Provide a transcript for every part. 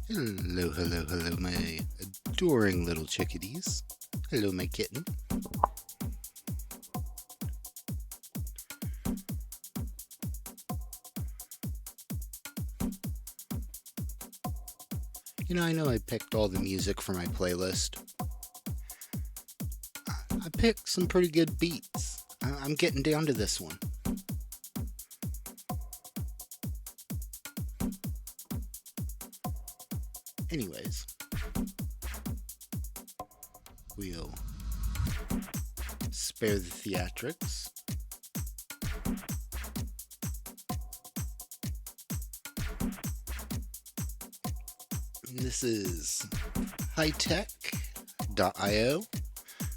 Hello, hello, hello, my adoring little chickadees. Hello, my kitten. I know I picked all the music for my playlist. I picked some pretty good beats. I'm getting down to this one. Anyways, we'll spare the theatrics. This is hightech.io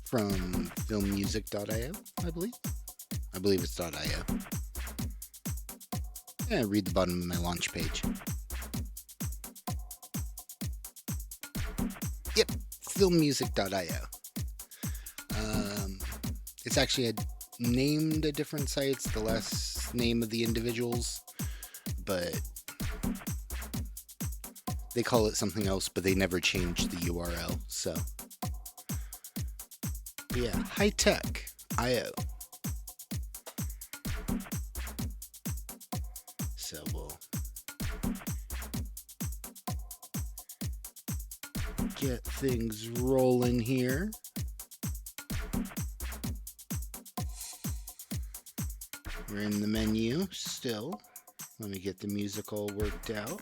from filmmusic.io, I believe. I believe it's .io. Yeah, read the bottom of my launch page. Yep, filmmusic.io. It's actually named a different site. It's the last name of the individuals, but they call it something else, but they never changed the URL. So, yeah, hightech.io. So we'll get things rolling here. We're in the menu still. Let me get the music all worked out.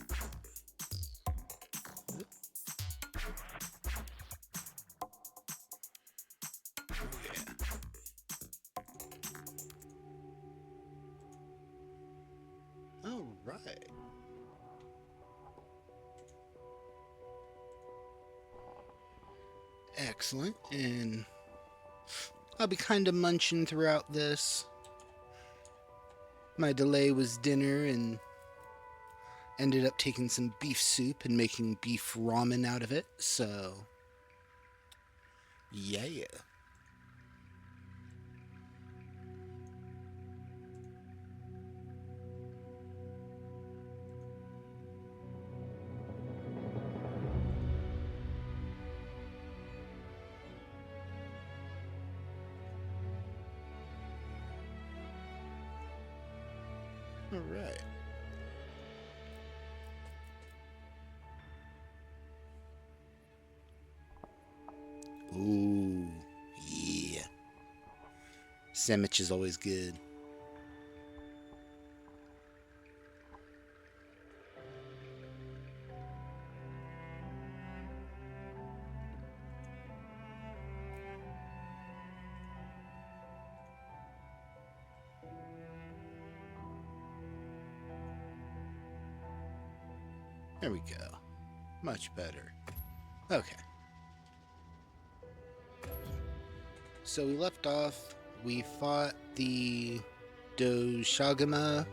All right. Excellent. And I'll be kind of munching throughout this. My delay was dinner and ended up taking some beef soup and making beef ramen out of it. So, yeah. All right. Ooh, yeah. Sandwich is always good. There we go. Much better. Okay. So we left off. We fought the Doshagama, and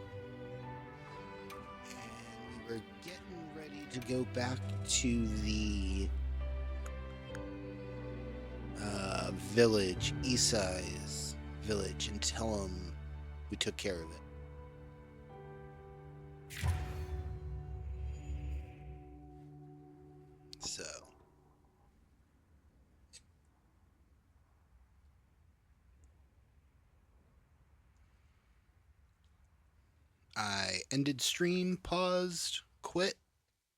we were getting ready to go back to the village, Isai's village, and tell him we took care of it. So, I ended stream, paused, quit,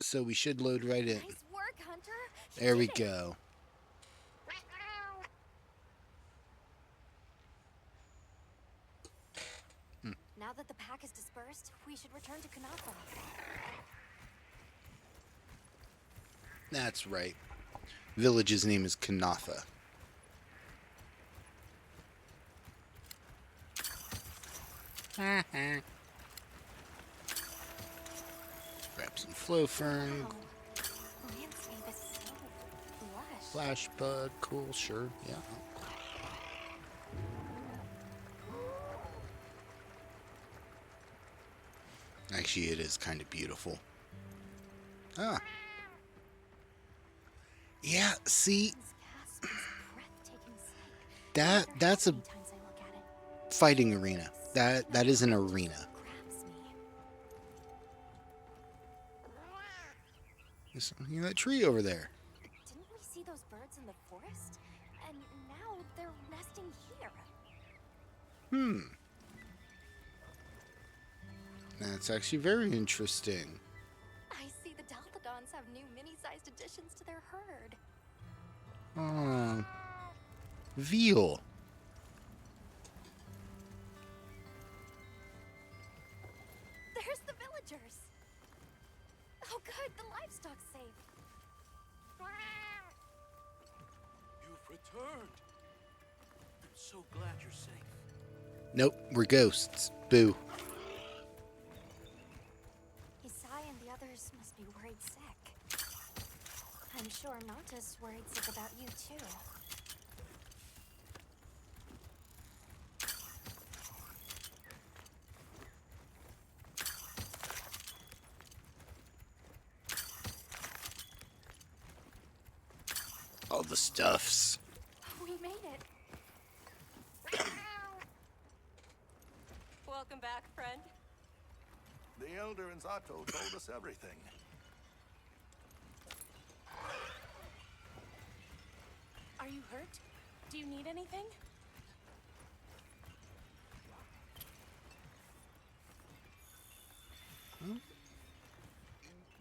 so we should load right in. Nice work, Hunter. There we go. Now that the pack is dispersed, we should return to Kanafa. That's right. Village's name is Kanafa. Grab some flow fern. Wow. The landscape is so lush. Flash bud, cool, sure, yeah. Actually, it is kind of beautiful. Ah. Yeah, see, This castle is a breathtaking sight. that's a Anytime I look at it, fighting arena. That is an arena. grabs me. You know that tree over there. Didn't we see those birds in the forest? And now they're nesting here. That's actually very interesting. I see the Dalthodons have new mini-sized additions to their herd. Oh, veal. There's the villagers. Oh good, the livestock's safe. You've returned. I'm so glad you're safe. Nope, we're ghosts. Boo. Isai and the others must be worried sick. I'm sure Nanta's worried sick about you too. All the stuffs. We made it. Welcome back, friend. The Elder and Zato told us everything. Are you hurt? Do you need anything?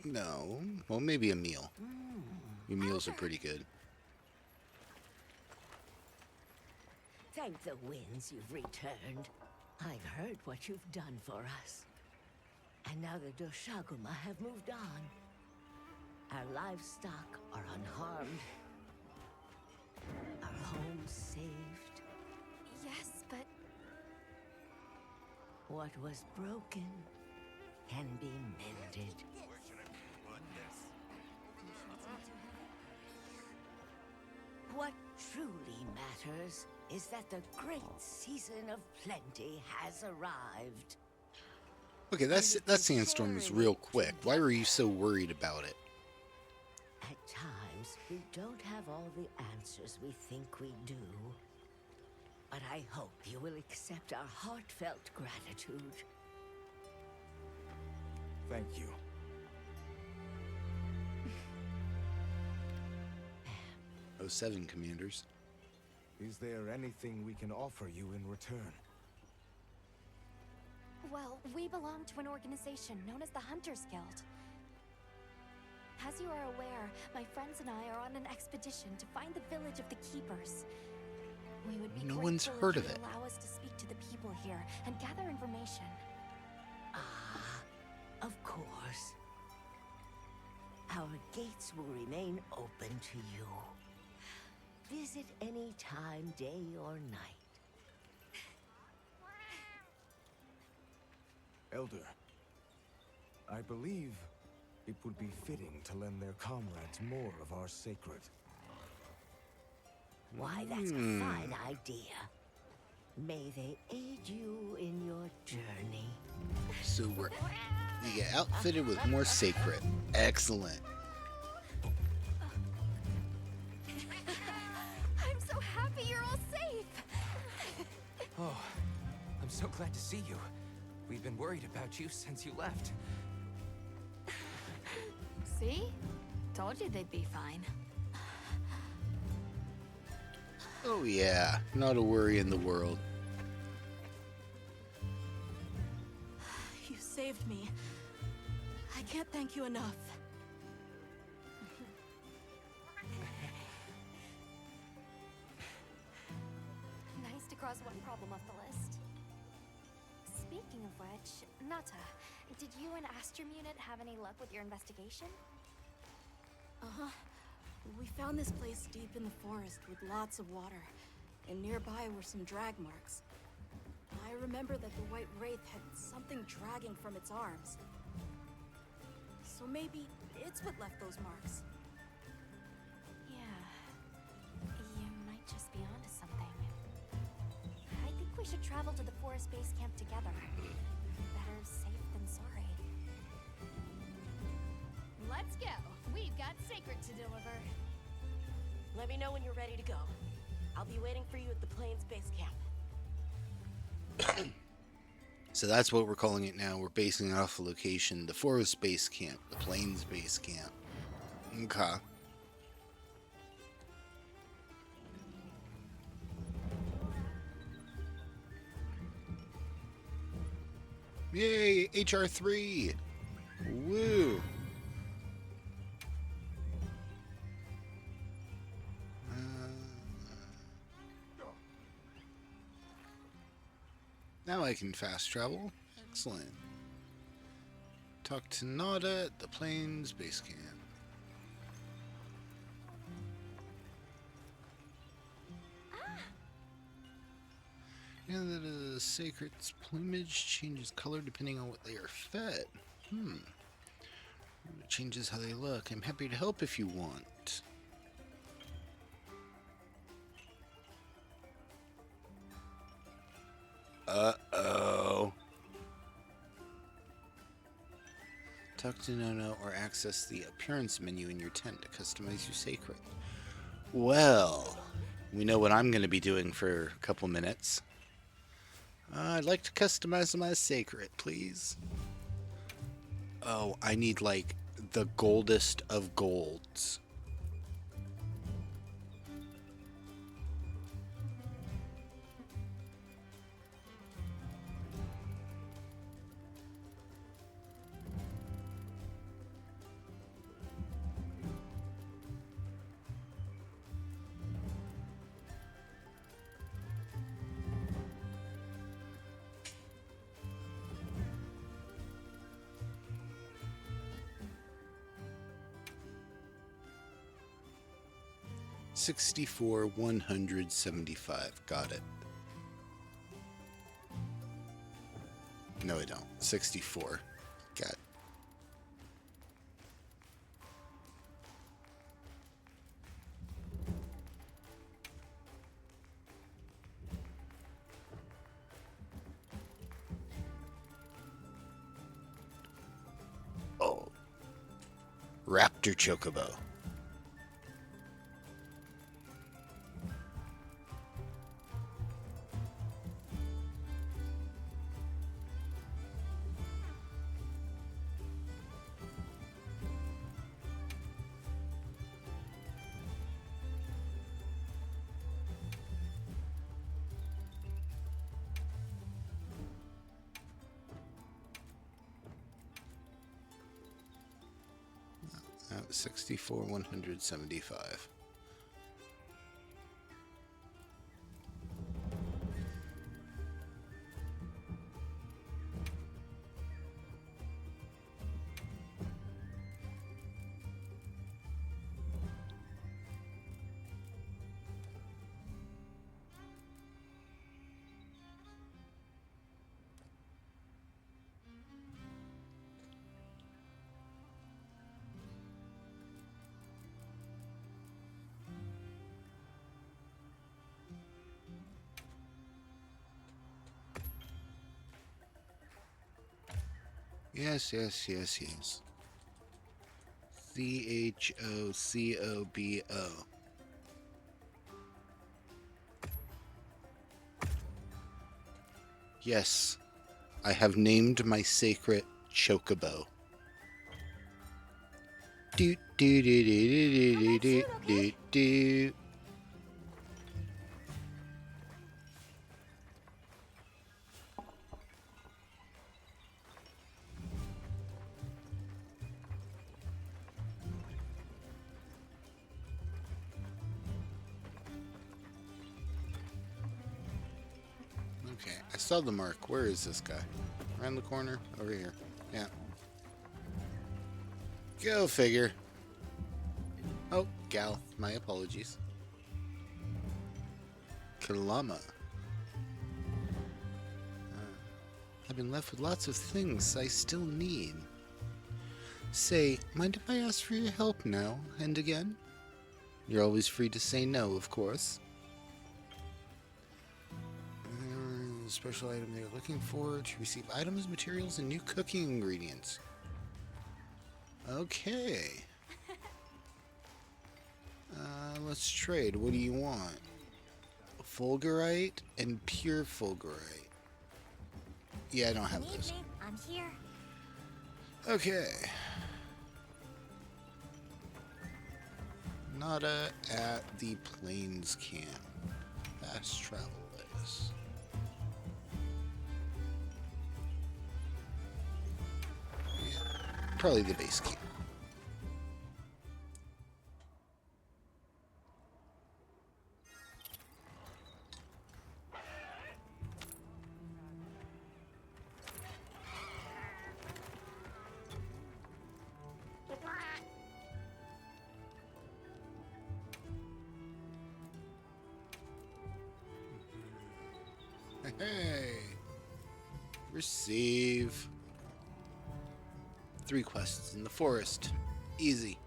No. Well, maybe a meal. Your meals are pretty good. Thank the winds you've returned. I've heard what you've done for us. And now the Doshaguma have moved on. Our livestock are unharmed. Our home saved. Yes, but What was broken can be mended. What truly matters is that the great season of plenty has arrived. Okay, that sandstorm was real quick. Why were you so worried about it? At times, we don't have all the answers we think we do. But I hope you will accept our heartfelt gratitude. Thank you. Oh, 7 commanders. Is there anything we can offer you in return? well, we belong to an organization known as the Hunters Guild. As you are aware, my friends and I are on an expedition to find the village of the Keepers. We would be No one's grateful heard if of you it. allow us to speak to the people here and gather information. Ah, of course. Our gates will remain open to you. Visit any time, day or night. Elder, I believe it would be fitting to lend their comrades more of our sacred. Why, that's a fine idea. May they aid you in your journey. So you get outfitted with more sacred. Excellent. I'm so happy you're all safe! Oh, I'm so glad to see you. We've been worried about you since you left. See? Told you they'd be fine. Oh yeah, not a worry in the world. You saved me. I can't thank you enough. Nice to cross one problem off the list. Speaking of which, Nata, did you and Astrum Unit have any luck with your investigation? Uh-huh. We found this place deep in the forest with lots of water, and nearby were some drag marks. I remember that the White Wraith had something dragging from its arms. So maybe it's what left those marks. Yeah. You might just be onto something. I think we should travel to the forest base camp together. Better safe than sorry. Let's go. We've got sacred to deliver. Let me know when you're ready to go. I'll be waiting for you at the Plains base camp. So that's what we're calling it now. We're basing it off the location, the forest base camp, the plains base camp. Okay. Yay, HR3! Woo! Now I can fast travel. Excellent. Talk to Nada at the plane's base camp. Yeah, that a sacred's plumage changes color depending on what they are fed. It changes how they look. I'm happy to help if you want. Uh-oh. Talk to Nono or access the appearance menu in your tent to customize your sacred. Well, we know what I'm going to be doing for a couple minutes. I'd like to customize my sacred, please. Oh, I need, like, the goldest of golds. $64 $175. Got it. No, I don't. 64. Got it. Oh. Raptor Chocobo. That was 64 $175. Yes, yes, yes, yes. CHOCOBO. Yes, I have named my sacred Chocobo. Do do do do do do do do. Okay, I saw the mark. Where is this guy? Around the corner? Over here. Yeah. Go figure. Oh, gal. My apologies. Kalama. I've been left with lots of things I still need. Say, mind if I ask for your help now and again? You're always free to say no, of course. Special item they're looking for to receive items, materials, and new cooking ingredients. Okay. Let's trade. What do you want? Fulgurite and pure Fulgurite. Yeah, I don't have those. I'm here. Okay. Nada at the plains camp. Fast travel ways. Yeah, probably the base camp. Hey, receive 3 quests in the forest. Easy.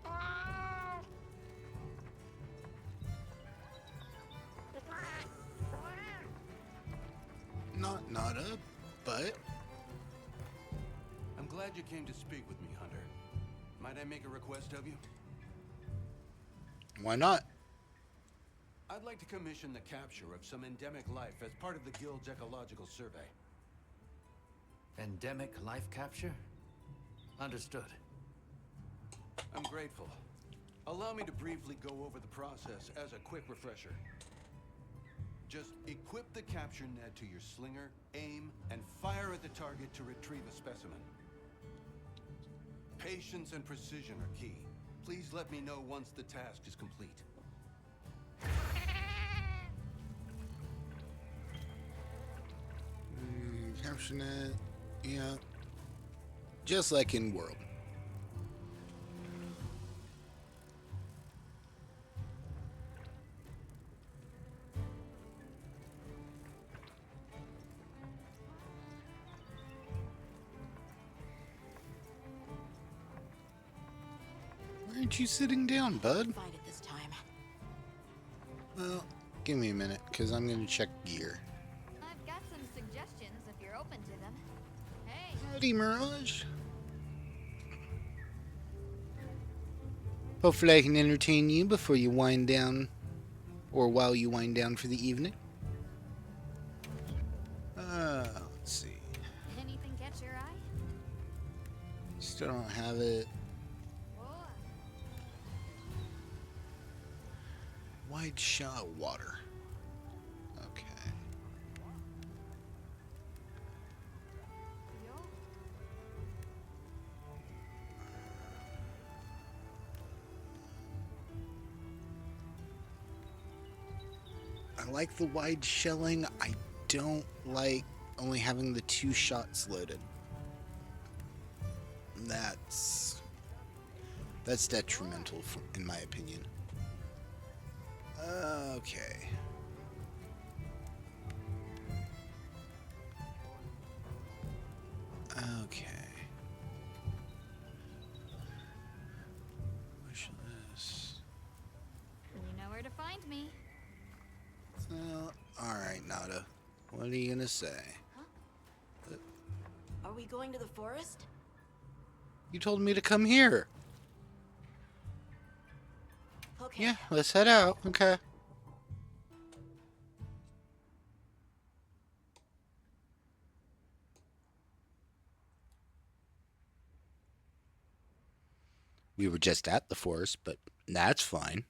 Not Nada, but I'm glad you came to speak with me, Hunter. Might I make a request of you? why not? I'd like to commission the capture of some endemic life as part of the Guild's ecological survey. Endemic life capture? Understood. I'm grateful. Allow me to briefly go over the process as a quick refresher. Just equip the capture net to your slinger, aim, and fire at the target to retrieve a specimen. Patience and precision are key. Please let me know once the task is complete. Caption it. Yeah. Just like in World. Why aren't you sitting down, bud? Find it this time. Well, give me a minute, because I'm going to check gear. I've got some suggestions if you're open to them. Hey, Howdy, Mirage. Hopefully I can entertain you before you wind down, or while you wind down for the evening. Let's see. anything catch your eye? Still don't have it. Whoa. Wide shot water. Okay. Yo. I like the wide shelling. I don't like only having the 2 shots loaded. That's detrimental, in my opinion. Okay. Okay. Wish list. You know where to find me. Well, alright, Nada. What are you gonna say? Are we going to the forest? You told me to come here. Okay. Yeah, let's head out. Okay. We were just at the forest, but that's fine.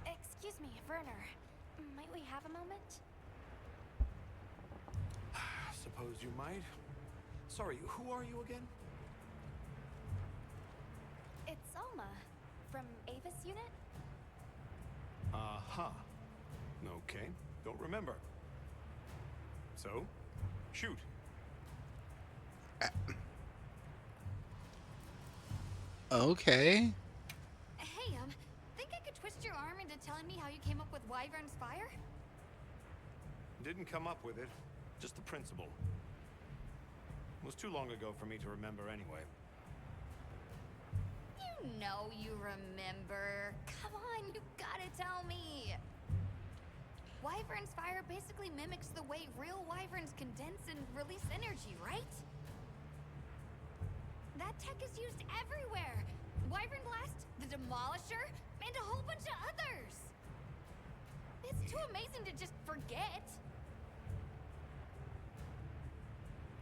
Excuse me, Werner. Might we have a moment? Suppose you might. Sorry, who are you again? It's Alma from Avis Unit. Uh-huh. Okay, don't remember. So, shoot. Okay. Hey, think I could twist your arm into telling me how you came up with Wyvern's Fire? Didn't come up with it, just the principle. It was too long ago for me to remember anyway. You know you remember. Come on, you gotta tell me. Wyvern's Fire basically mimics the way real wyverns condense and release energy, right? That tech is used everywhere. Wyvern Blast, the Demolisher, and a whole bunch of others. It's too amazing to just forget.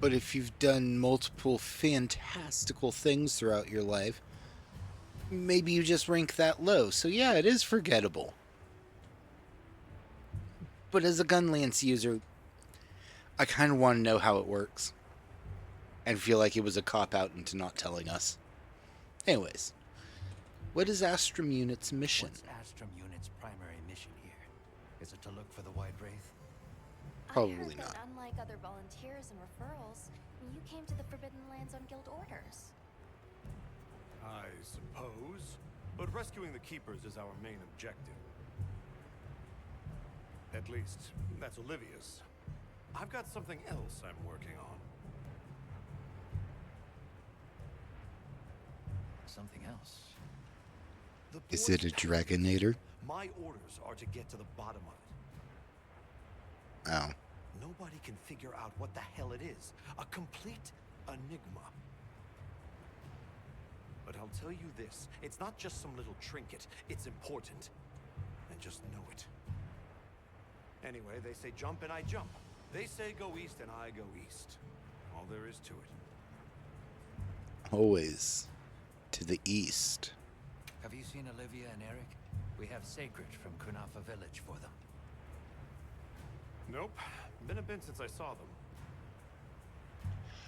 But if you've done multiple fantastical things throughout your life, maybe you just rank that low. So yeah, it is forgettable. But as a Gunlance user, I kind of want to know how it works. And feel like it was a cop-out into not telling us. Anyways, what is Astrum Unit's mission? What's Astrum Unit's primary mission here? Is it to look for the White Wraith? Probably I heard not. That unlike other volunteers and referrals, you came to the Forbidden Lands on guild orders. I suppose. But rescuing the Keepers is our main objective. At least, that's Olivia's. I've got something else I'm working on. Something else. The Is it a board's Dragonator? My orders are to get to the bottom of it. Oh. Nobody can figure out what the hell it is. A complete enigma. But I'll tell you this, it's not just some little trinket. It's important. And just know it. Anyway, they say jump and I jump. They say go east and I go east. All there is to it. Always to the east. Have you seen Olivia and Eric? We have Sacred from Kunafa Village for them. Nope. Been a bit since I saw them.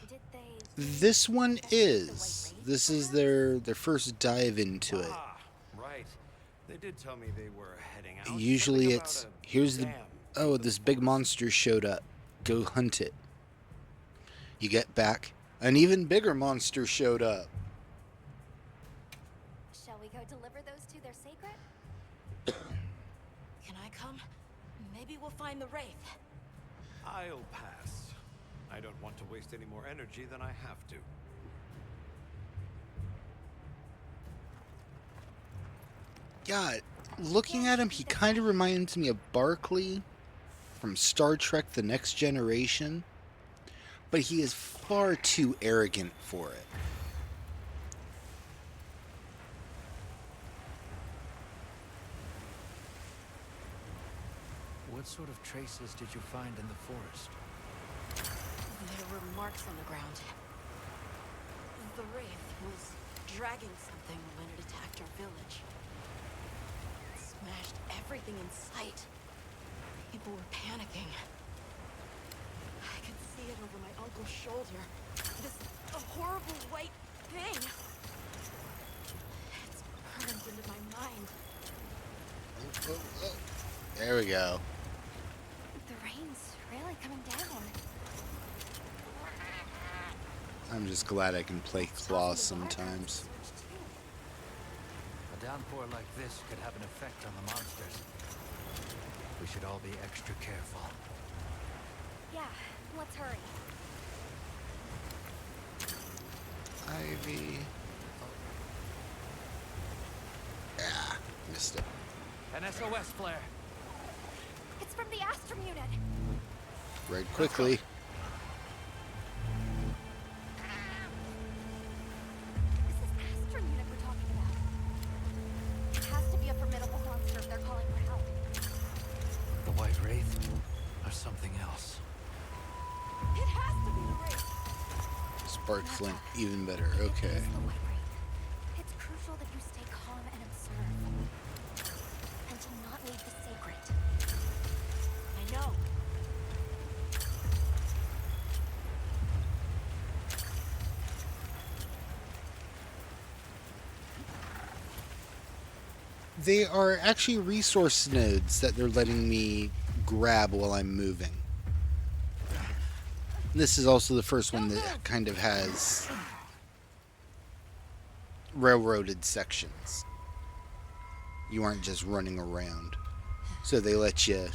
Did they? This one is. This is their first dive into it. Ah, right. They did tell me they were heading out. Usually Something it's, about a here's the, dam. oh, this big monster showed up. Go hunt it. You get back, an even bigger monster showed up. Shall we go deliver those to their sacred? Can I come? Maybe we'll find the Wraith. I'll pass. I don't want to waste any more energy than I have to. Yeah, looking at him, he kind of reminds me of Barclay from Star Trek The Next Generation, but he is far too arrogant for it. What sort of traces did you find in the forest? There were marks on the ground. The Wraith was dragging something when it attacked our village. It smashed everything in sight. People were panicking. I could see it over my uncle's shoulder. This horrible white thing. It's burned into my mind. There we go. The rain's really coming down. I'm just glad I can play Claw sometimes. A downpour like this could have an effect on the monsters. We should all be extra careful. Yeah, let's hurry. Ivy. Yeah, missed it. An SOS flare. It's from the Astrum unit. Right quickly. This is Astrum unit we're talking about. It has to be a formidable monster if they're calling for help. The White Wraith? Or something else? It has to be the Wraith. Spark Flint, even better. Okay. It is the White Wraith. It's crucial that you stay calm and observe. And to not leave the sacred. I know. They are actually resource nodes that they're letting me grab while I'm moving. This is also the first one that kind of has railroaded sections. You aren't just running around. So they let you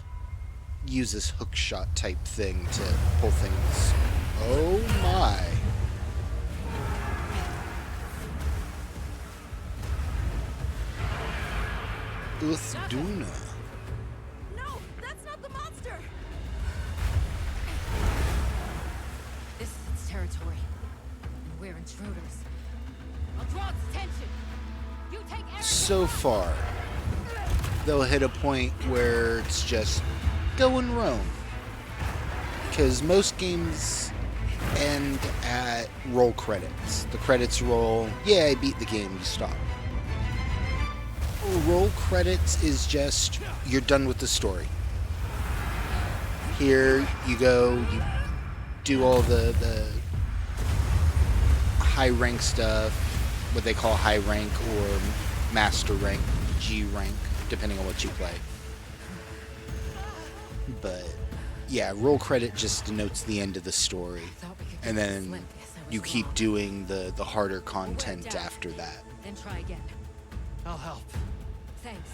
use this hook shot type thing to pull things. Oh my. Uthduna. No, that's not the monster. This is its territory. And we're intruders. I'll draw its attention. You take Eric. So far, they'll hit a point where it's just go and roam. Because most games end at roll credits. The credits roll, yeah, I beat the game, you stop. Roll credits is just, you're done with the story. Here you go, you do all the high rank stuff, what they call high rank or master rank, G rank, depending on what you play. But yeah, roll credit just denotes the end of the story, and then you keep doing the harder content after that. Then try again. I'll help. Thanks.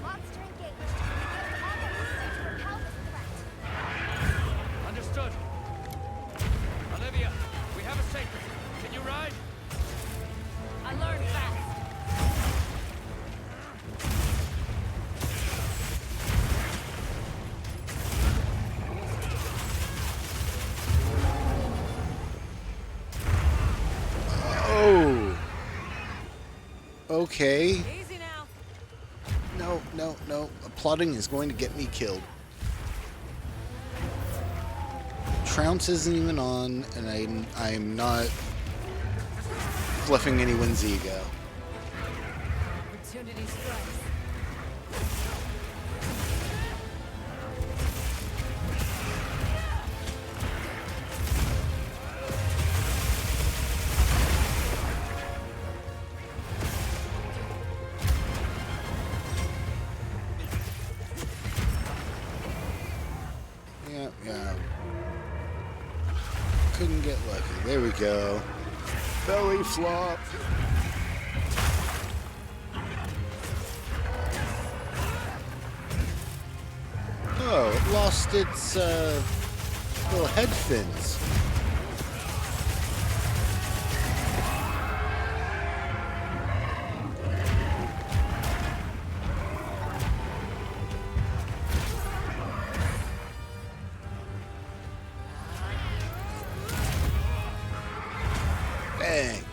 Monster engaged. Begin combat usage to repel this threat. Understood. Olivia, we have a sacred. Can you ride? I learned fast. Oh. Okay. Easy now. No. Plotting is going to get me killed. Trounce isn't even on, and I'm not fluffing anyone's ego. Opportunity strikes. Yeah. Couldn't get lucky. There we go. Belly flop. Oh, it lost its little head fins. Bang.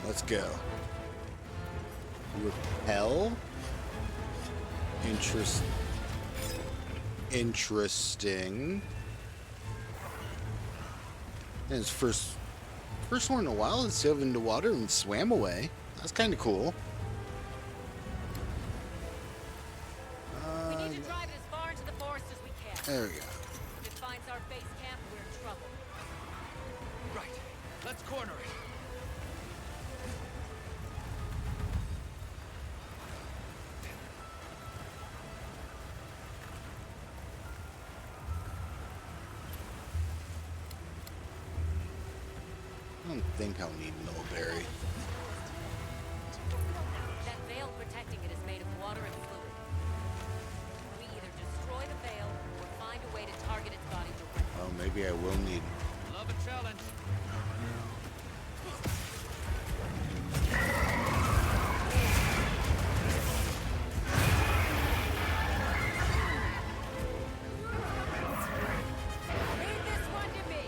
Let's go. Repel? Interesting. And his first one in a while, it dove into water and swam away. That's kind of cool. We need to drive it as far into the forest as we can. There we go. If it finds our base camp, we're in trouble. Right. Let's corner it. I don't think I'll need Millberry. That veil protecting it is made of water and fluid. We either destroy the veil or find a way to target its body directly. Oh, maybe I will need. Love a challenge. Leave this one to me.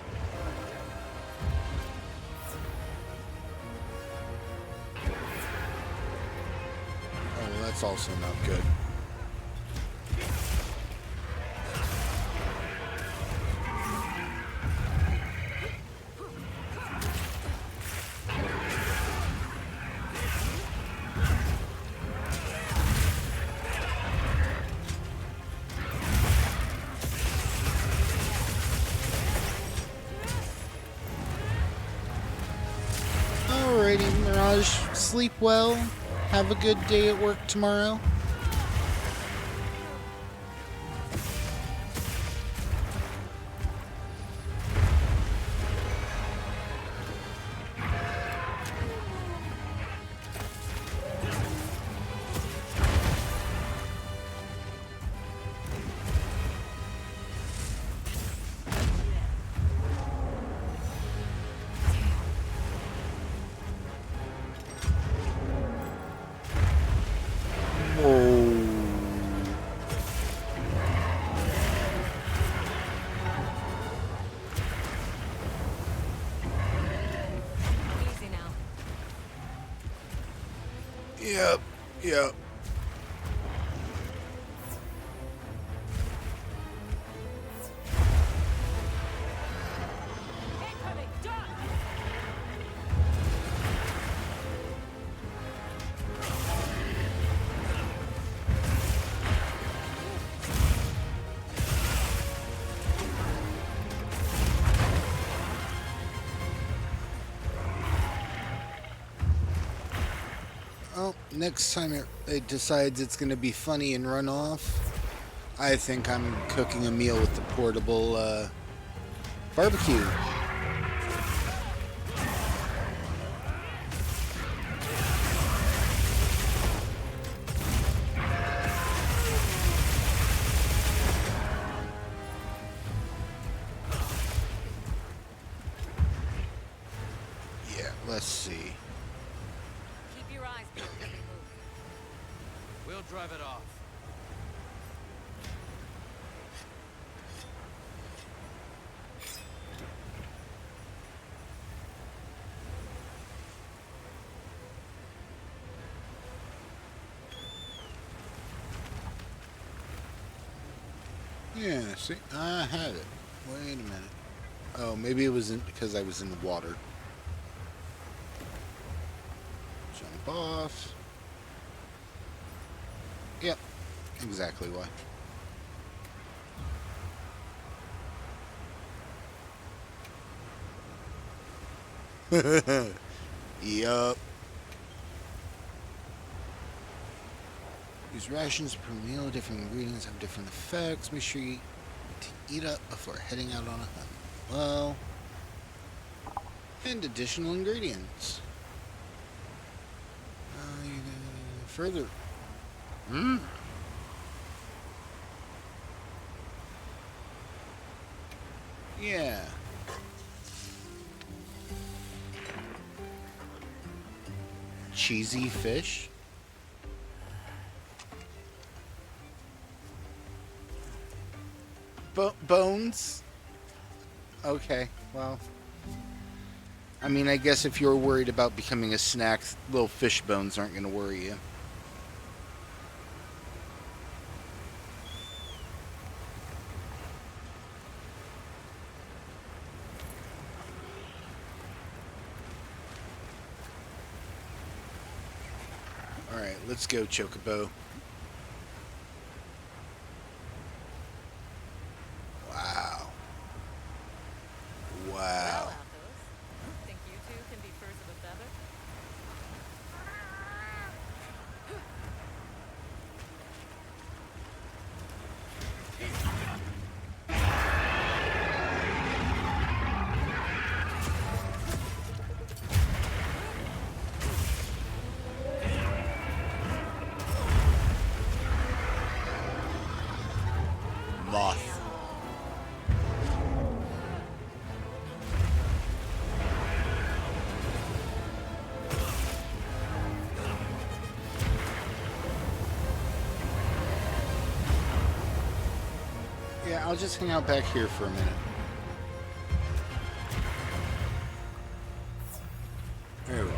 Oh, well, that's also not good. Alrighty, Mirage. Sleep well. Have a good day at work tomorrow. Yep. Incoming! Done! Oh, next time it decides it's going to be funny and run off, I think I'm cooking a meal with the portable barbecue. Yeah, let's see. Keep your eyes peeled as we move. We'll drive it off. Yeah, see, I had it. Wait a minute. Oh, maybe it was because I was in the water. Jump off. Yep, exactly why. Yup. Use rations per meal. Different ingredients have different effects. Make sure you eat up before heading out on a hunt. Well, and additional ingredients. Further. Yeah. Cheesy fish. Bones? Okay, well. I mean, I guess if you're worried about becoming a snack, little fish bones aren't going to worry you. Alright, let's go, Chocobo. Wow. Wow. Well, Altos, think you two can be birds of a feather? Moth. Yeah, I'll just hang out back here for a minute. There we go.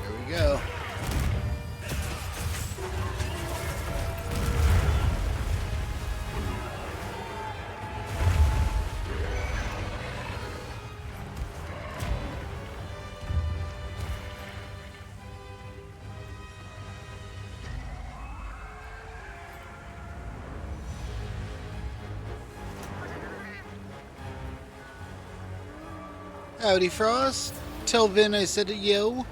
There we go. Howdy, Frost. Tell Vin I said yo.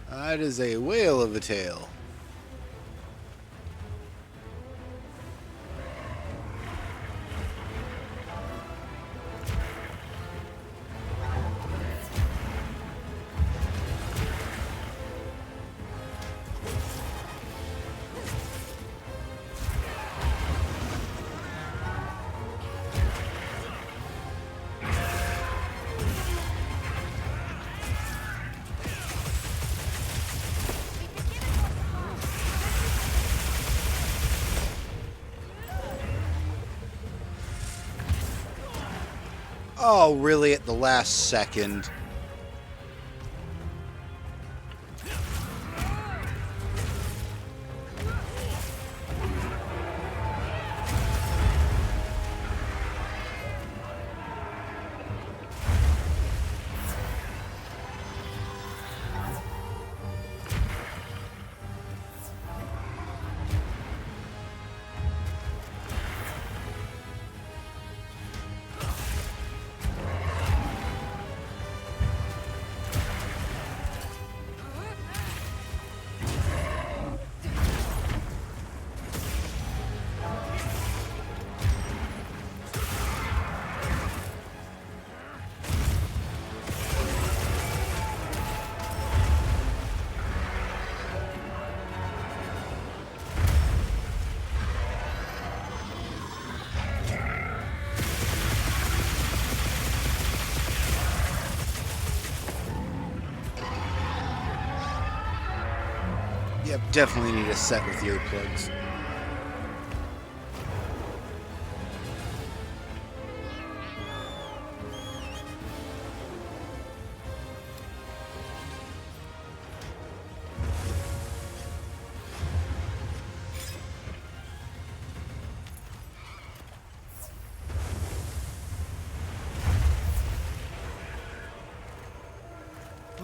That is a whale of a tail. Oh, really? At the last second? Yep, definitely need a set with earplugs.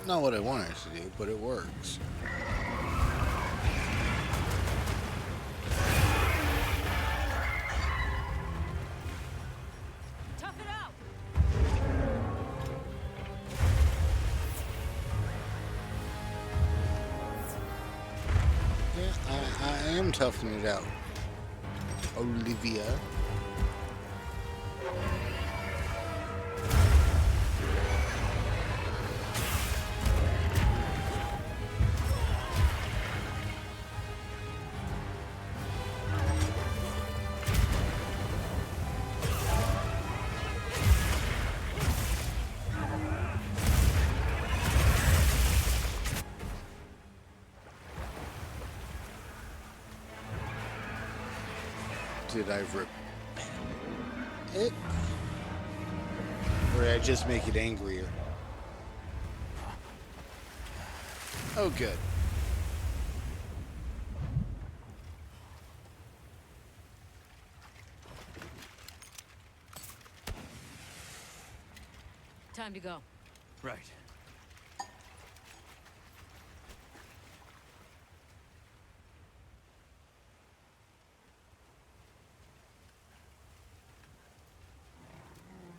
Not what I wanted to do, but it works. Tough it out! Yeah, I am toughing it out, Olivia. Did I rip it? Or did I just make it angrier? Oh, good. Time to go. Right.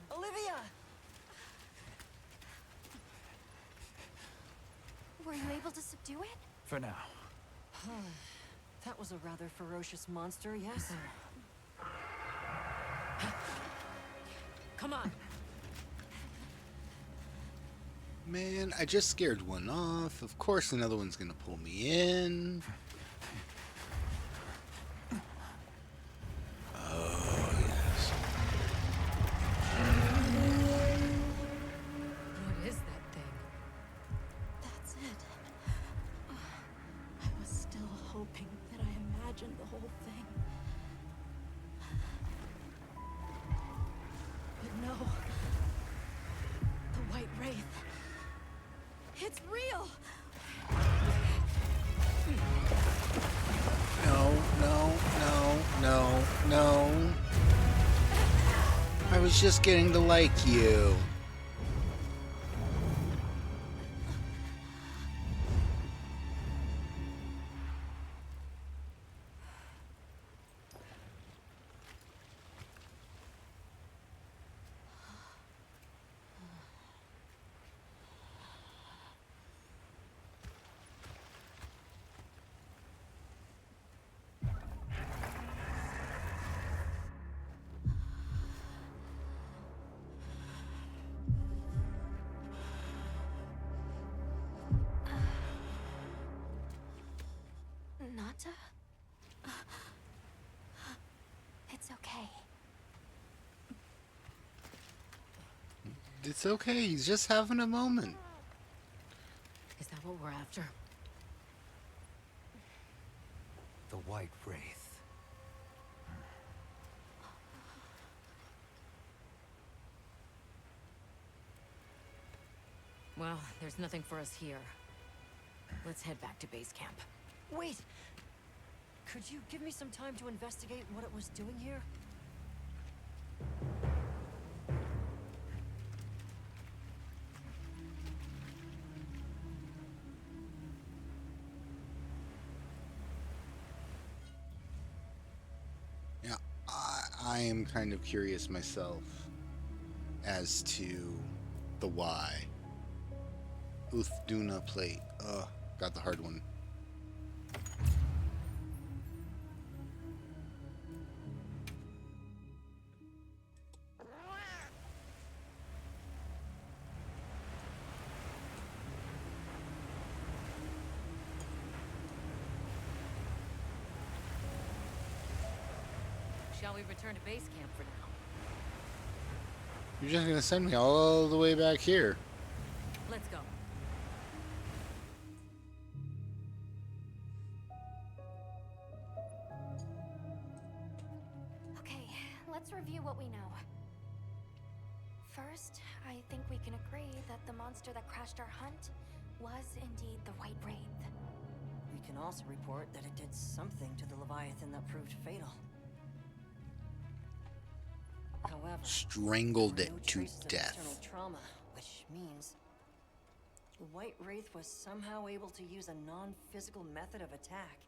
Olivia! Were you able to subdue it? For now. That was a rather ferocious monster, yes? Come on. Man, I just scared one off. Of course another one's gonna pull me in. Oh, yes. What is that thing? That's it. I was still hoping that I imagined the whole thing. But no. The White Wraith. It's real! No, no, no, no, no. I was just getting to like you. Nata? It's okay. It's okay, he's just having a moment. Is that what we're after? The White Wraith. Well, there's nothing for us here. Let's head back to base camp. Wait! Could you give me some time to investigate what it was doing here? Yeah, I am kind of curious myself as to the why. Uthduna plate. Got the hard one. Shall we return to base camp for now? You're just gonna send me all the way back here. Let's go. Okay, let's review what we know. First, I think we can agree that the monster that crashed our hunt was indeed the White Wraith. We can also report that it did something to the Leviathan that proved fatal. However, Strangled there it were no to traces of death. external trauma, which means the White Wraith was somehow able to use a non-physical method of attack.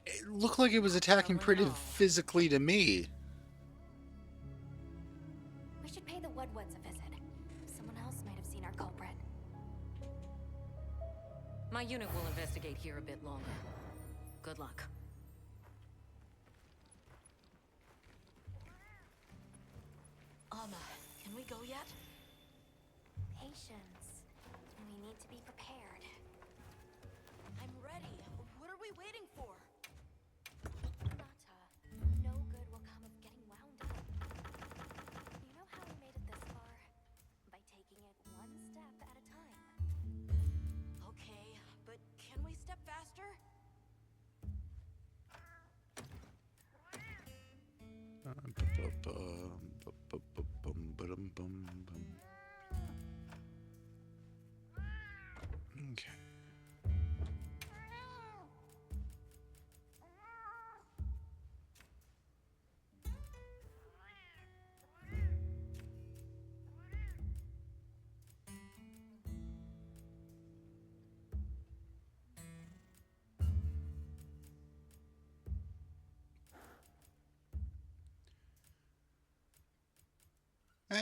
It looked like it was attacking pretty physically to me. We should pay the Woodwoods a visit. Someone else might have seen our culprit. My unit will investigate here a bit longer. Good luck. Can we go yet? Patience. We need to be prepared. I'm ready. What are we waiting for? Nata, no good will come of getting wound up. You know how we made it this far? By taking it one step at a time. Okay, but can we step faster? Okay.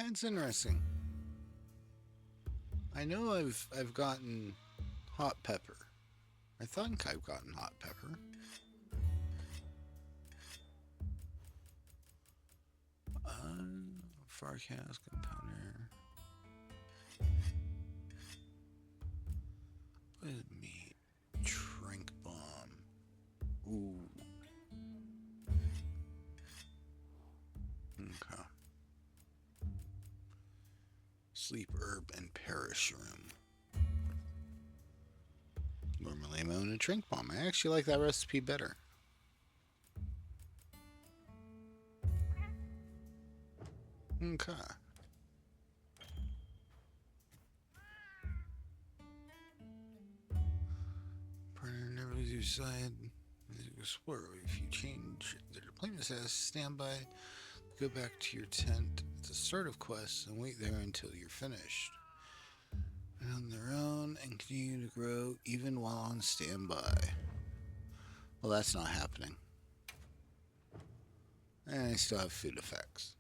It's interesting. I know I've gotten hot pepper. I think I've gotten hot pepper. Farcast compounder. What is meat? Trink bomb. Ooh. Okay. Sleep herb and perish room. Normally I'm on a trink bomb. I actually like that recipe better. Okay. Partner never leaves your side. Swear if you change the deployment status, stand by, go back to your tent at the start of quests and wait there until you're finished. And on their own and continue to grow even while on standby. Well, that's not happening. And I still have food effects.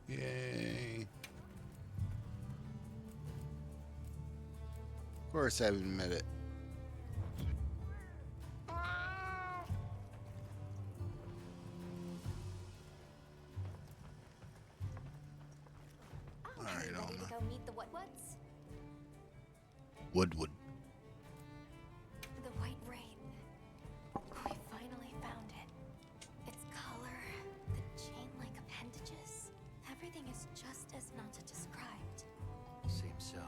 Yay. Of course I haven't met it. Alright, Ready on to the go meet the Woodwoods? Woodwood. The White Wraith. We finally found it. Its color, the chain-like appendages. Everything is just as Nata described. Seems so.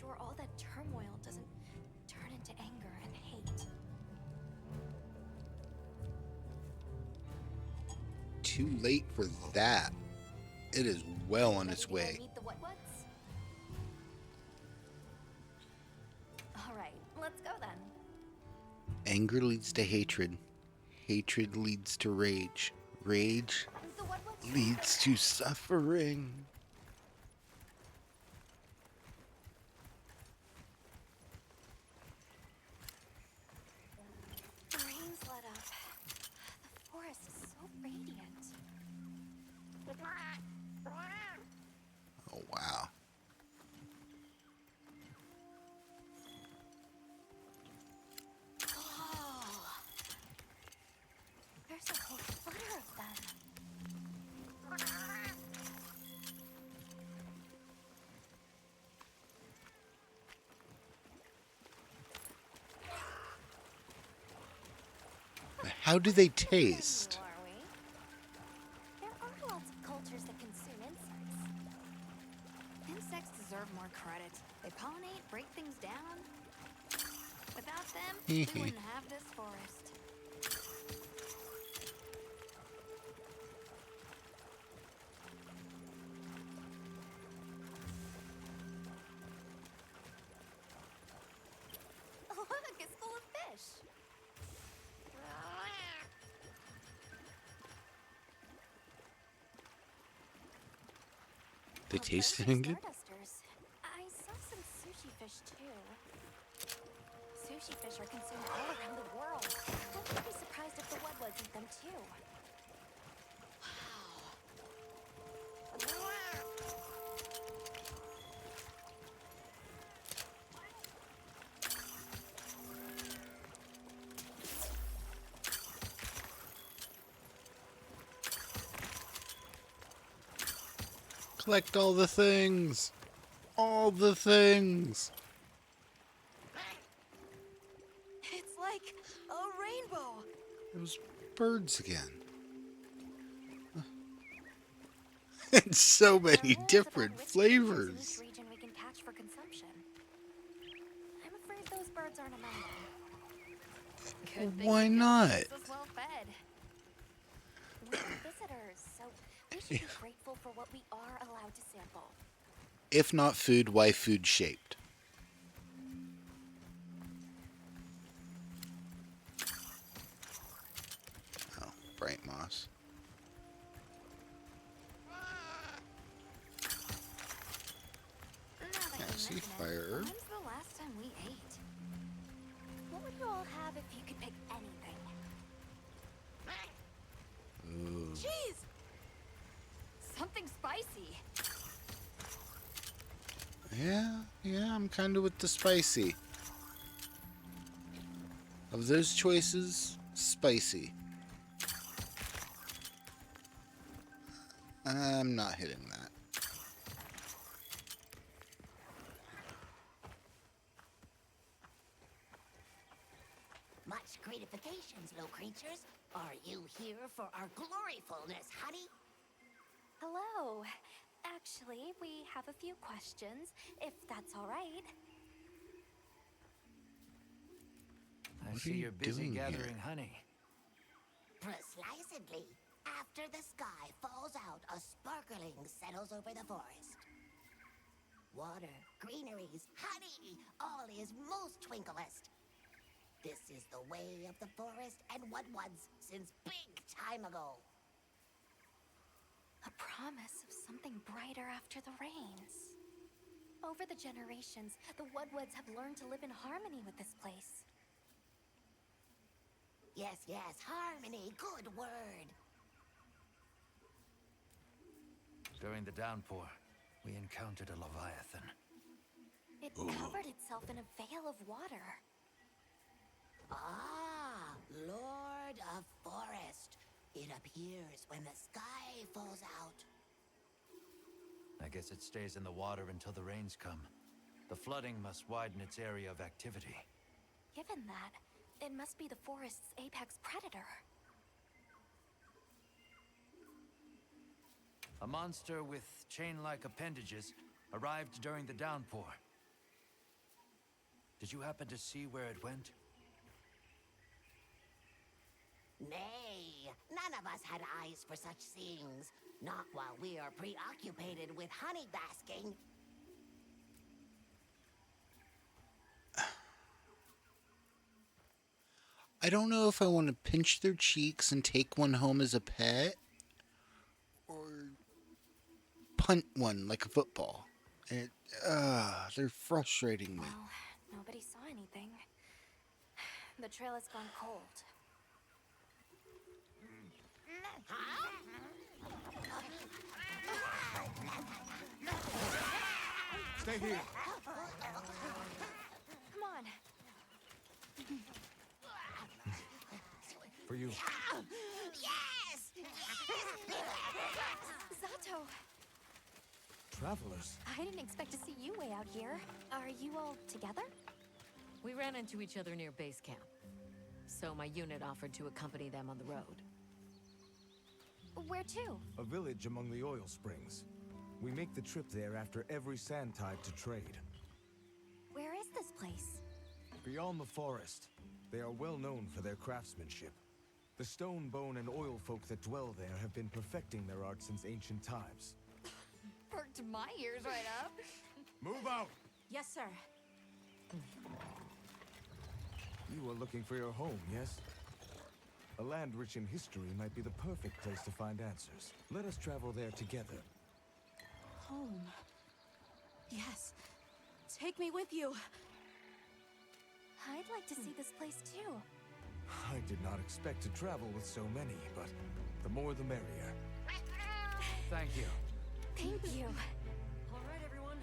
sure all that turmoil doesn't turn into anger and hate. Too late for that. It is well on its way. Meet the What-Whats? All right, let's go then. Anger leads to hatred. Hatred leads to rage. Rage The What-Whats? leads to suffering. The rain's let up. The forest is so radiant. Oh, wow. Oh, there's a whole flutter of them. How do they taste? Are we? There are lots of cultures that consume insects. Insects deserve more credit. They pollinate, break things down. Without them, we wouldn't have this forest. Look, it's full of fish. They Oh, taste those are any good? Stardusters. I saw some sushi fish too. Sushi fish are consumed all around the world. I wouldn't be surprised if the What-Whats eat them too. Collect all the things. All the things. It's like a rainbow. Those birds again. And so There are many rules different about which creatures in flavors. this region we can catch for consumption. I'm afraid those birds aren't among them. Good thing Why the not? keeps us well fed. We're visitors, so we should be grateful for what we are allowed to sample. If not food, why food shaped? Oh, bright moss. Now that Yeah, you see, mention it, fire herb. when's the last time we ate? What would you all have if you could pick anything? Ooh. Jeez! Something spicy. Yeah, I'm kind of with the spicy. Of those choices, spicy. I'm not hitting that. Much gratifications, little creatures. Are you here for our gloryfulness, honey? Hello. Actually, we have a few questions, if that's all right. I What are see you you're busy doing here? gathering honey. Precisely. After the sky falls out, a sparkling settles over the forest. Water, greeneries, honey, all is most twinklest. This is the way of the forest and What-Whats since big time ago. A promise of something brighter after the rains. Over the generations, the What-Whats have learned to live in harmony with this place. Yes, harmony, good word. During the downpour, we encountered a leviathan. It covered itself in a veil of water. Ah, Lord of Forest. It appears when the sky falls out. I guess it stays in the water until the rains come. The flooding must widen its area of activity. Given that, it must be the forest's apex predator. A monster with chain-like appendages arrived during the downpour. Did you happen to see where it went? Nay, none of us had eyes for such things. Not while we are preoccupied with honey basking. I don't know if I want to pinch their cheeks and take one home as a pet, or punt one like a football. They're frustrating me. Well, nobody saw anything. The trail has gone cold. Stay here. Come on. For you. Yes! Zato! Travelers. I didn't expect to see you way out here. Are you all together? We ran into each other near base camp. So my unit offered to accompany them on the road. Where to? A village among the oil springs. We make the trip there after every sand tide to trade. Where is this place? Beyond the forest, they are well known for their craftsmanship. The stone, bone, and oil folk that dwell there have been perfecting their art since ancient times. Perked my ears right up. Move out! Yes, sir. You are looking for your home, yes? A land rich in history might be the perfect place to find answers. Let us travel there together. Home. Yes. Take me with you. I'd like to see this place too. I did not expect to travel with so many, but the more the merrier. Thank you. Thank you. All right, everyone.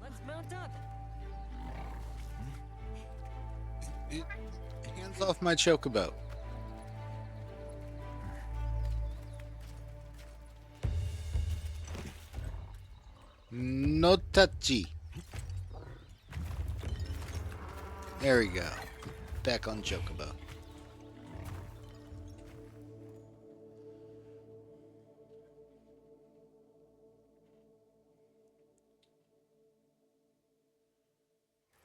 Let's mount up. Hands off my chocobo. No touchy. There we go. Back on chocobo.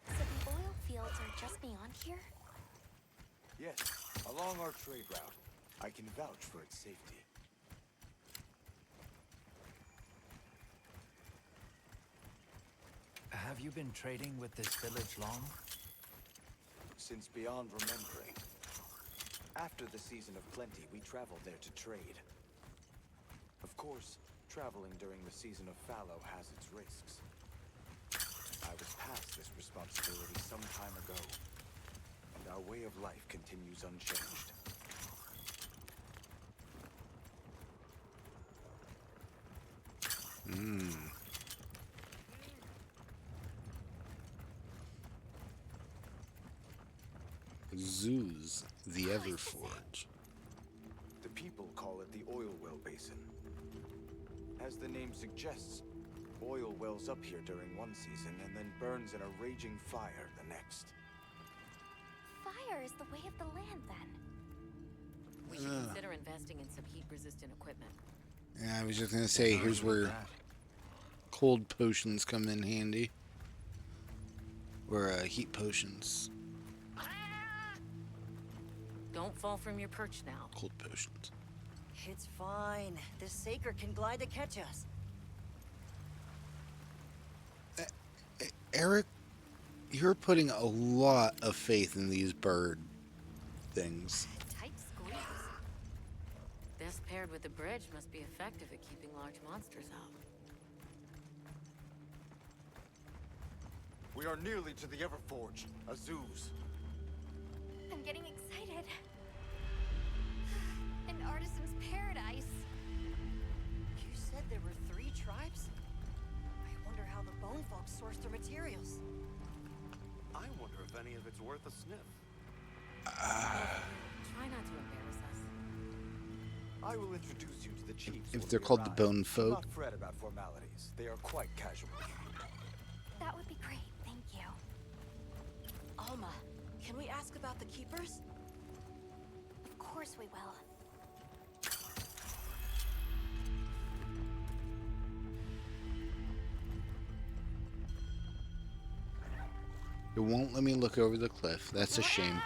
So the oil fields are just beyond here? Yes, along our trade route. I can vouch for its safety. Have you been trading with this village long? Since beyond remembering. After the season of plenty, we traveled there to trade. Of course, traveling during the season of fallow has its risks. I was past this responsibility some time ago, and our way of life continues unchanged. Zeus, the Everforge. The people call it the oil well basin. As the name suggests, oil wells up here during one season and then burns in a raging fire the next. Fire is the way of the land, then. We should consider investing in some heat-resistant equipment. Yeah, I was just gonna say, here's where cold potions come in handy. Or heat potions. Don't fall from your perch now. Cold potions. It's fine. This Saker can glide to catch us. Eric, you're putting a lot of faith in these bird things. Tight squeeze. This paired with the bridge must be effective at keeping large monsters out. We are nearly to the Everforge, Azuz. I'm getting excited. An artisan's paradise. You said there were 3 tribes? I wonder how the bone folks source their materials. I wonder if any of it's worth a sniff. Try not to embarrass us. I will introduce you to the chiefs. If when they're we called the arrive. Bone Do Folk. not fret about formalities. They are quite casual. That would be great, thank you. Alma, can we ask about the Keepers? Of course we will. It won't let me look over the cliff. That's a shame.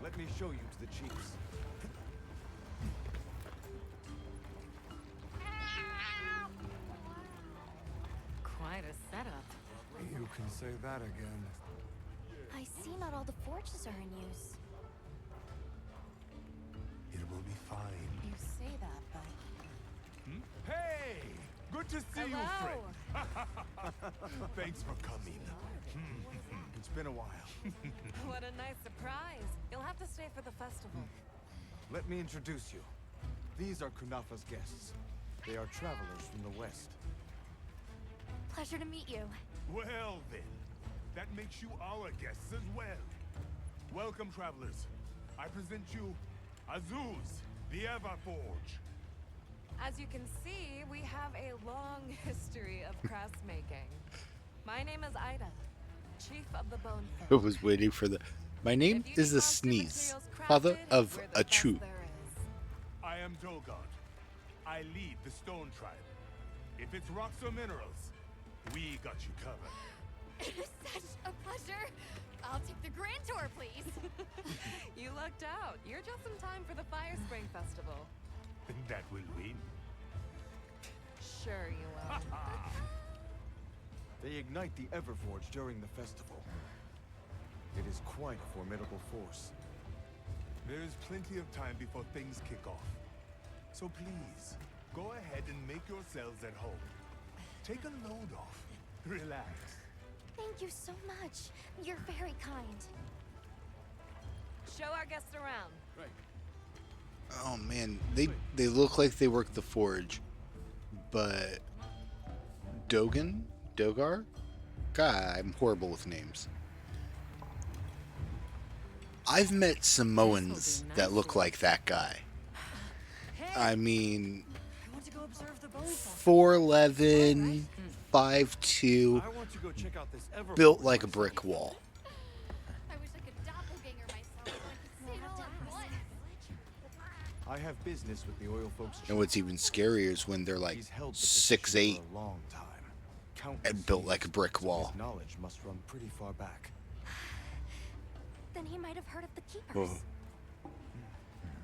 Let me show you to the chiefs. Quite a setup. You can say that again. I see not all the forges are in use. It will be fine. You say that, but... Hey! Good to see you, Hello. friend. Thanks for coming. It's been a while. What a nice surprise. You'll have to stay for the festival. Let me introduce you. These are Kunafa's guests. They are travelers from the west. Pleasure to meet you. Well then, that makes you our guests as well. Welcome, travelers. I present you Azuz, the Everforge. As you can see, we have a long history of crafts making. My name is Ida, chief of the Bone I Folk. was waiting for the... My name is the Sneeze, father of a Chu. I am Dolgard. I lead the Stone Tribe. If it's rocks or minerals, we got you covered. It is such a pleasure. I'll take the grand tour, please. You lucked out. You're just in time for the Fire Spring Festival. That will win. Sure you will. They ignite the Everforge during the festival. It is quite a formidable force. There is plenty of time before things kick off. So please, go ahead and make yourselves at home. Take a load off. Relax. Thank you so much. You're very kind. Show our guests around. Oh man, they look like they work the forge, but Dogar? God, I'm horrible with names. I've met Samoans that look like that guy. I mean, 4'11", 5'2", I want to go check out this Everforge. built like a brick wall. I wish I could doppelganger myself so I could see it all at once. I have business with the oil folks. And what's even scarier is when they're like He's held the position 6'8", for a long time. Countless and built like a years, brick so wall. His knowledge must run pretty far back. Then he might have heard of the Keepers. Whoa.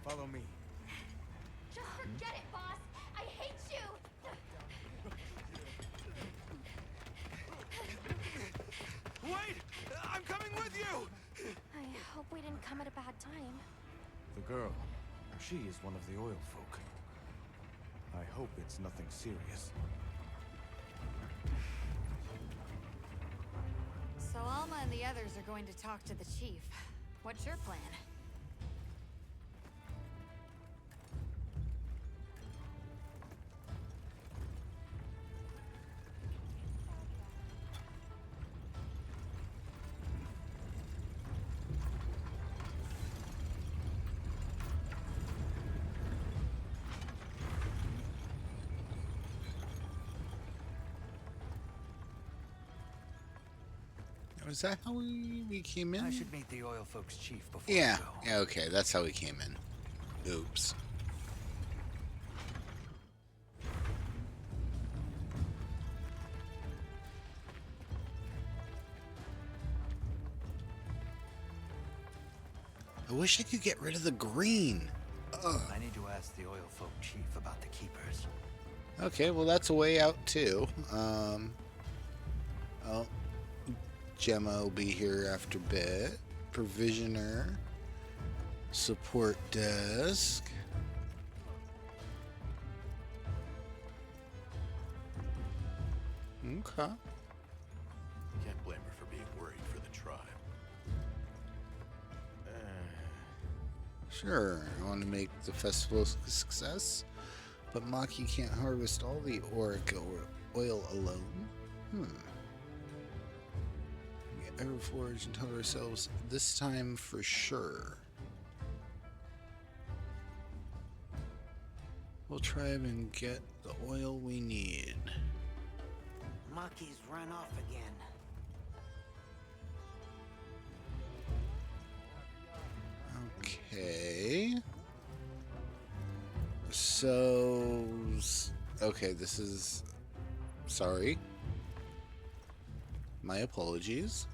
Follow me. Just forget it, boss. I hate you. Wait! I'm coming with you! I hope we didn't come at a bad time. The girl. She is one of the oil folk. I hope it's nothing serious. So Alma and the others are going to talk to the chief. What's your plan? Was that how we came in? I should meet the oil folks chief before Yeah. I go. Yeah. Okay, that's how we came in. Oops. I wish I could get rid of the green. Ugh. I need to ask the oil folk chief about the keepers. Okay, well that's a way out too. Oh, Gemma will be here after a bit. Provisioner. Support desk. Okay. Can't blame her for being worried for the tribe. Sure, I want to make the festival a success, but Maki can't harvest all the auric oil alone. Everforge and tell ourselves this time for sure. We'll try and get the oil we need. Mucky's run off again. Okay. So, okay, this is, sorry. My apologies.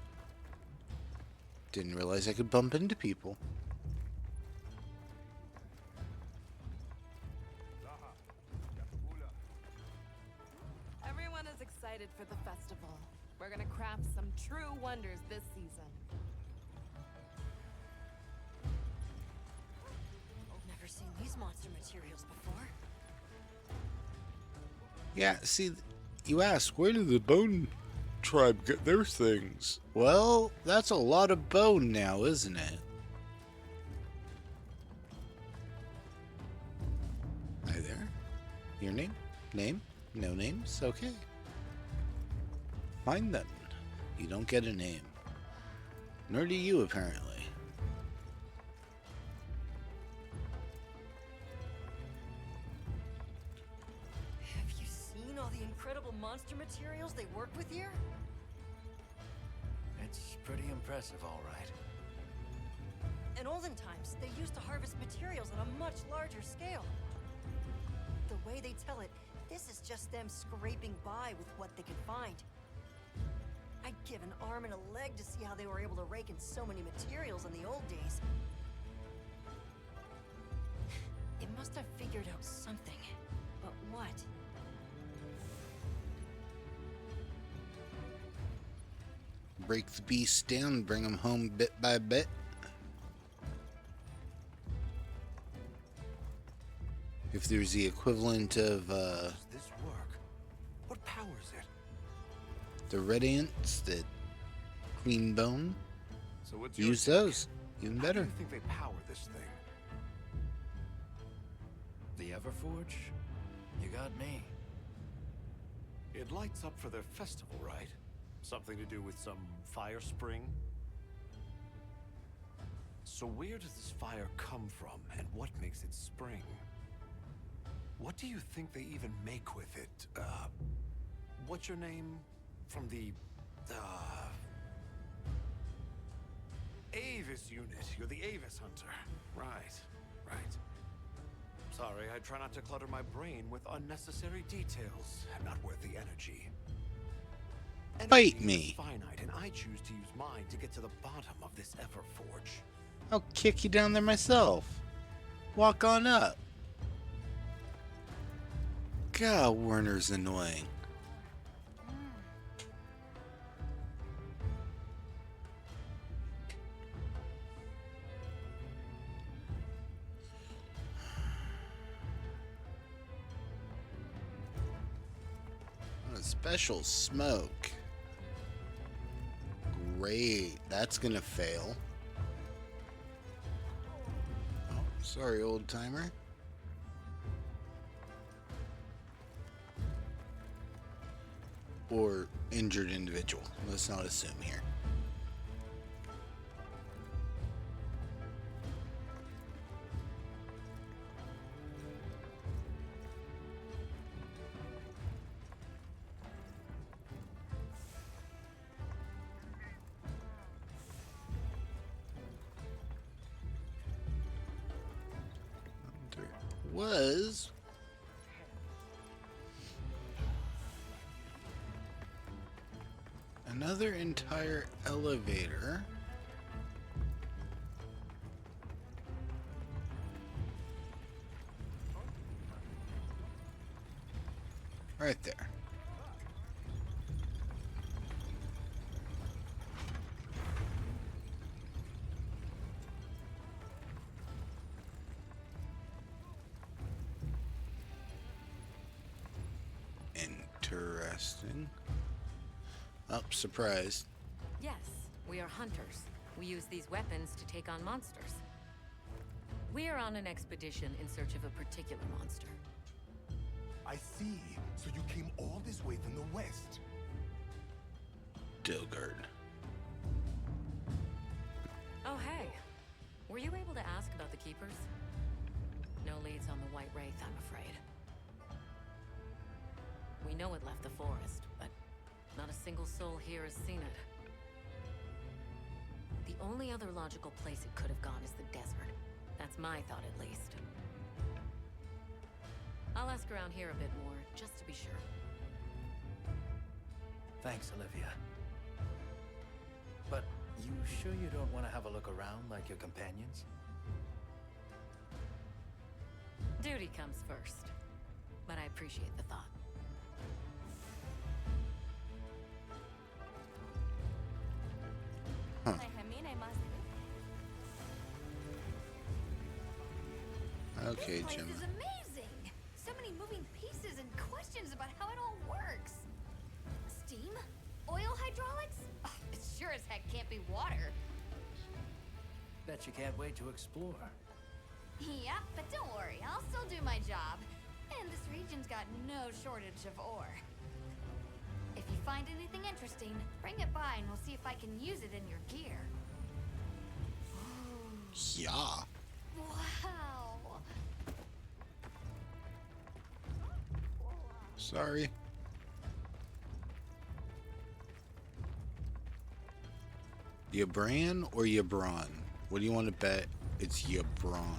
Didn't realize I could bump into people. Everyone is excited for the festival. We're gonna craft some true wonders this season. Never seen these monster materials before. Yeah, see, you ask, where did the Bone Tribe get their things? Well, that's a lot of bone now, isn't it? Hi there. Your name? Name? No names? Okay. Fine then. You don't get a name. Nor do you, apparently. Have you seen all the incredible monster materials they work with here? It's pretty impressive, all right. In olden times, they used to harvest materials on a much larger scale. The way they tell it, this is just them scraping by with what they could find. I'd give an arm and a leg to see how they were able to rake in so many materials in the old days. It must have figured out something. But what? Break the beast down, bring them home bit by bit. If there's the equivalent of, Does this work? What powers it? the red ants that clean bone, So what's your use take? those. Even How better. do you think they power this thing? The Everforge? You got me. It lights up for their festival, right? Something to do with some fire spring? So where does this fire come from, and what makes it spring? What do you think they even make with it? What's your name? From the, Avis unit. You're the Avis hunter. Right, right. Sorry, I try not to clutter my brain with unnecessary details. Not worth the energy. Bite Energy me. is finite, and I choose to use mine to get to the bottom of this Everforge. I'll kick you down there myself. Walk on up. God, Werner's annoying. A special smoke. Great. That's gonna fail. Oh, sorry, old timer. Or injured individual. Let's not assume here. There was another entire elevator. Right there. Interesting. Oh, surprised. Yes, we are hunters. We use these weapons to take on monsters. We are on an expedition in search of a particular monster. I see. So you came all this way from the west. Dilgard. hey. Were you able to ask about the Keepers? No leads on the White Wraith, I'm afraid. We know it left the forest, but not a single soul here has seen it. The only other logical place it could have gone is the desert. That's my thought, at least. I'll ask around here a bit more, just to be sure. Thanks, Olivia. But you sure you don't want to have a look around like your companions? Duty comes first. But I appreciate the thought. Huh. Okay, This place Gemma. is amazing. So many moving pieces and questions about how it all works. Steam? Oil hydraulics? Oh, it sure as heck can't be water. Bet you can't wait to explore. Yeah, but don't worry, I'll still do my job. And this region's got no shortage of ore. If you find anything interesting, bring it by and we'll see if I can use it in your gear. Yeah. Wow. Sorry. Yabran or Yabron? What do you want to bet? It's Yabron.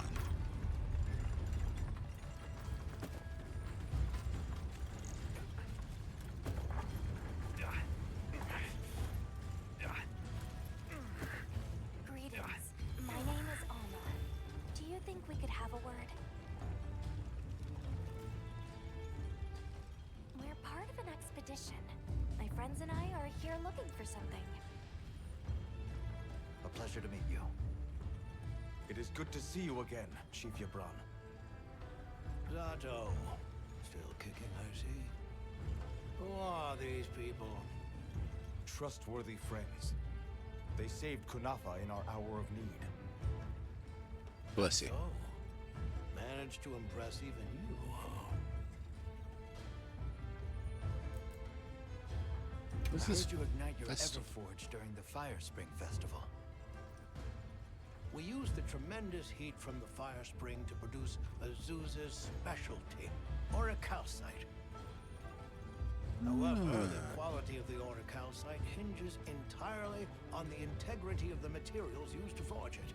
Greetings. My name is Alma. Do you think we could have a word? We're part of an expedition. My friends and I are here looking for something. A pleasure to meet you. It is good to see you again, Chief Yabron. Zato. Still kicking, I see. Who are these people? Trustworthy friends. They saved Kunafa in our hour of need. Bless you. Oh. Managed to impress even you, huh? This I is heard you ignite your festive. Everforge during the Fire Spring Festival. We use the tremendous heat from the fire spring to produce Azuz's specialty, auricalcite. However, the quality of the auricalcite hinges entirely on the integrity of the materials used to forge it.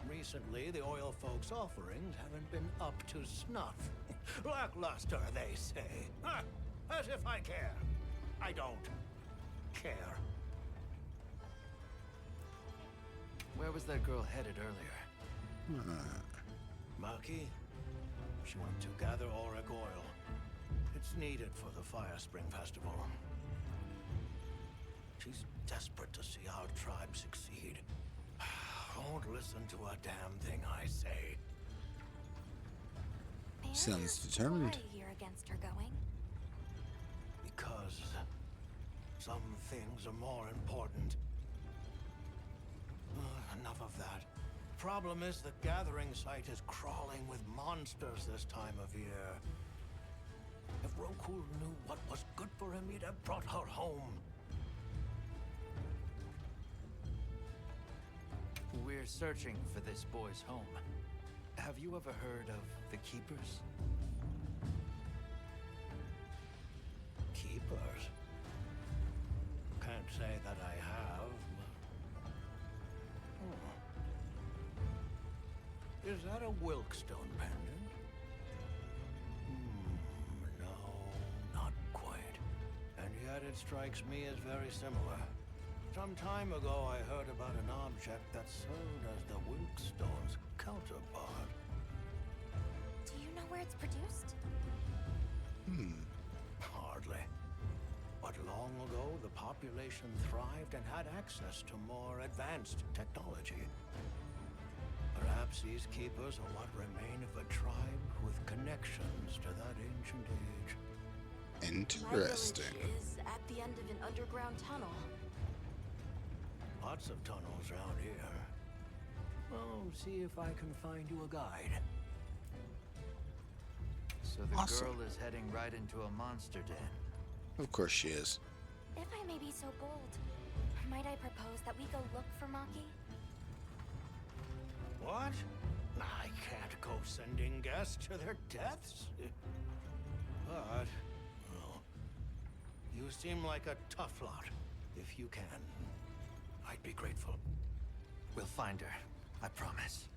Recently, the oil folks' offerings haven't been up to snuff. Lackluster, they say. Huh, as if I care. I don't care. Where was that girl headed earlier? Maki? She went to gather auric oil. It's needed for the Fire Spring Festival. She's desperate to see our tribe succeed. Won't listen to a damn thing I say. Sounds determined. Why are you here against her going? Because some things are more important. Enough of that. Problem is the gathering site is crawling with monsters this time of year. If Roku knew what was good for him, he'd have brought her home. We're searching for this boy's home. Have you ever heard of the Keepers? Keepers? Can't say that I have. Is that a Wilkstone pendant? No, not quite. And yet it strikes me as very similar. Some time ago I heard about an object that served as the Wilkstone's counterpart. Do you know where it's produced? Hardly. But long ago, the population thrived and had access to more advanced technology. Perhaps these keepers are what remain of a tribe with connections to that ancient age. Interesting. My village is at the end of an underground tunnel. Lots of tunnels around here. Well, see if I can find you a guide. So the Awesome. girl is heading right into a monster den. Of course she is. If I may be so bold, my might I propose that we go look for Maki? What? I can't go sending guests to their deaths. But, well, you seem like a tough lot. If you can, I'd be grateful. We'll find her. I promise.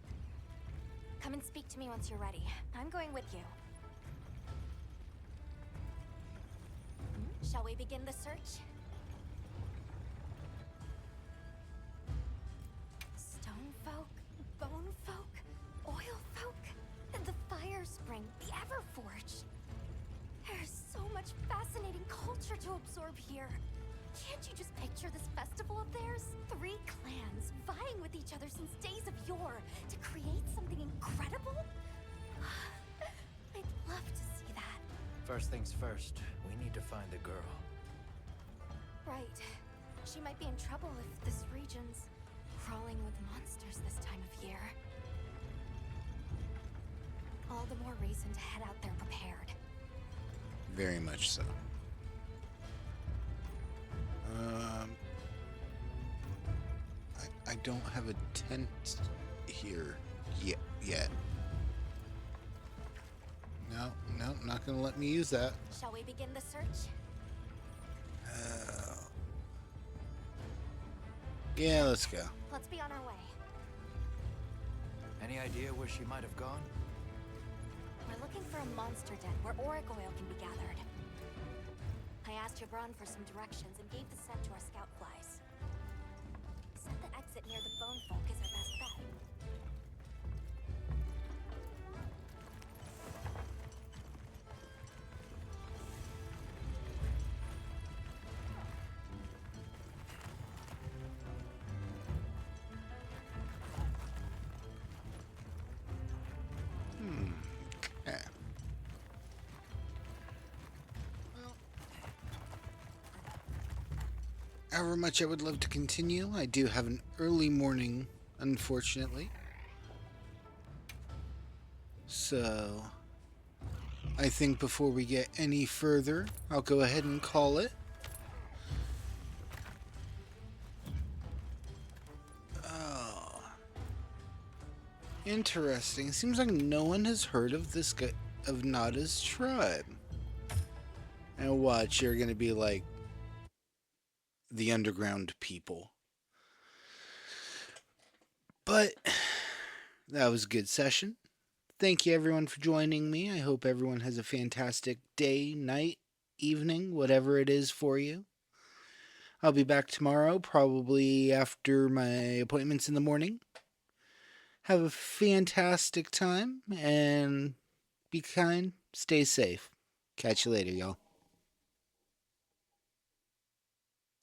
Come and speak to me once you're ready. I'm going with you. Shall we begin the search? Stone folk, bone folk, oil folk, and the fire spring, the Everforge. There's so much fascinating culture to absorb here. Can't you just picture this festival of theirs? 3 clans vying with each other since days of yore to create something incredible? I'd love to see that. First things first, we need to find the girl. Right. She might be in trouble if this region's crawling with monsters this time of year. All the more reason to head out there prepared. Very much so. I don't have a tent here yet. No, not gonna let me use that. Shall we begin the search? Yeah, let's go. Let's be on our way. Any idea where she might have gone? We're looking for a monster den where auric oil can be gathered. I asked Jabron for some directions and gave the scent to our scout flies. Said the exit near the bone folk is our best bet. Okay. However much I would love to continue, I do have an early morning, unfortunately. So, I think before we get any further, I'll go ahead and call it. Oh. Interesting. Seems like no one has heard of this guy, of Nada's tribe. And watch, you're gonna be like, the underground people. But that was a good session. Thank you everyone for joining me. I hope everyone has a fantastic day, night, evening, whatever it is for you. I'll be back tomorrow, probably after my appointments in the morning. Have a fantastic time and be kind, stay safe. Catch you later, y'all.